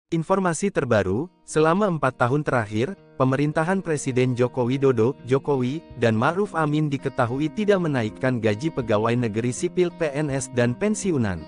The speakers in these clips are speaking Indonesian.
Informasi terbaru, selama 4 tahun terakhir, pemerintahan Presiden Joko Widodo, Jokowi, dan Ma'ruf Amin diketahui tidak menaikkan gaji pegawai negeri sipil PNS dan pensiunan.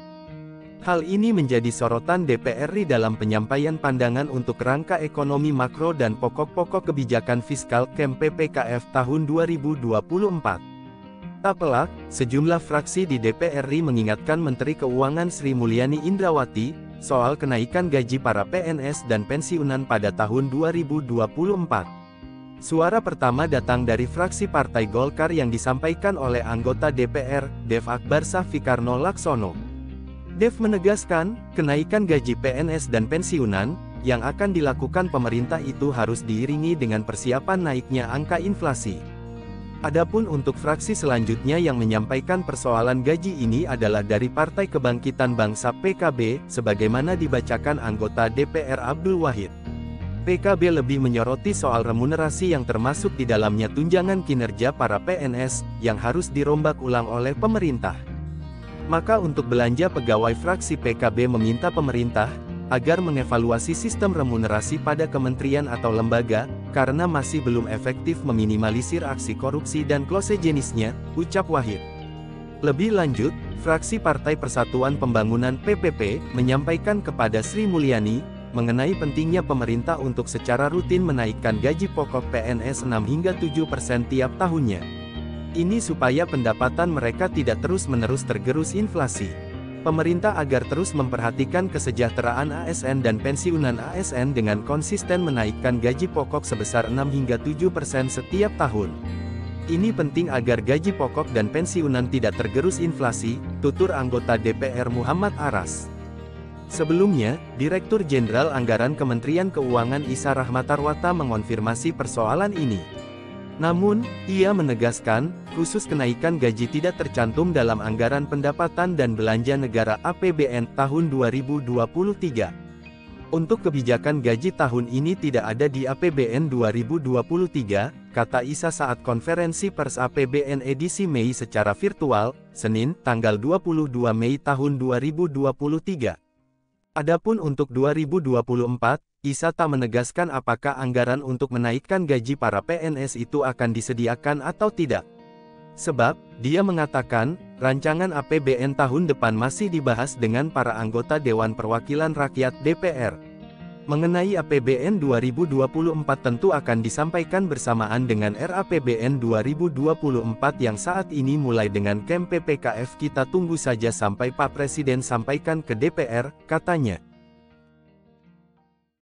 Hal ini menjadi sorotan DPR RI dalam penyampaian pandangan untuk rangka ekonomi makro dan pokok-pokok kebijakan fiskal KEM PPKF tahun 2024. Tak pelak, sejumlah fraksi di DPR RI mengingatkan Menteri Keuangan Sri Mulyani Indrawati, soal kenaikan gaji para PNS dan pensiunan pada tahun 2024. Suara pertama datang dari fraksi Partai Golkar yang disampaikan oleh anggota DPR, Dev Akbar Saffikarno Laksono. Dev menegaskan, kenaikan gaji PNS dan pensiunan, yang akan dilakukan pemerintah itu harus diiringi dengan persiapan naiknya angka inflasi. Adapun untuk fraksi selanjutnya yang menyampaikan persoalan gaji ini adalah dari Partai Kebangkitan Bangsa PKB, sebagaimana dibacakan anggota DPR Abdul Wahid. PKB lebih menyoroti soal remunerasi yang termasuk di dalamnya tunjangan kinerja para PNS, yang harus dirombak ulang oleh pemerintah. Maka untuk belanja pegawai fraksi PKB meminta pemerintah, agar mengevaluasi sistem remunerasi pada kementerian atau lembaga, karena masih belum efektif meminimalisir aksi korupsi dan klose jenisnya, ucap Wahid. Lebih lanjut, fraksi Partai Persatuan Pembangunan PPP, menyampaikan kepada Sri Mulyani, mengenai pentingnya pemerintah untuk secara rutin menaikkan gaji pokok PNS 6 hingga 7% tiap tahunnya. Ini supaya pendapatan mereka tidak terus-menerus tergerus inflasi. Pemerintah agar terus memperhatikan kesejahteraan ASN dan pensiunan ASN dengan konsisten menaikkan gaji pokok sebesar 6 hingga 7% setiap tahun. Ini penting agar gaji pokok dan pensiunan tidak tergerus inflasi, tutur anggota DPR Muhammad Aras. Sebelumnya, Direktur Jenderal Anggaran Kementerian Keuangan Isa Rahmatarwata mengonfirmasi persoalan ini. Namun, ia menegaskan, khusus kenaikan gaji tidak tercantum dalam anggaran pendapatan dan belanja negara APBN tahun 2023. Untuk kebijakan gaji tahun ini tidak ada di APBN 2023, kata Isa saat konferensi pers APBN edisi Mei secara virtual, Senin, tanggal 22 Mei tahun 2023. Adapun untuk 2024, Isa tak menegaskan apakah anggaran untuk menaikkan gaji para PNS itu akan disediakan atau tidak. Sebab, dia mengatakan, rancangan APBN tahun depan masih dibahas dengan para anggota Dewan Perwakilan Rakyat DPR. Mengenai APBN 2024 tentu akan disampaikan bersamaan dengan RAPBN 2024 yang saat ini mulai dengan KEM PPKF kita tunggu saja sampai Pak Presiden sampaikan ke DPR, katanya.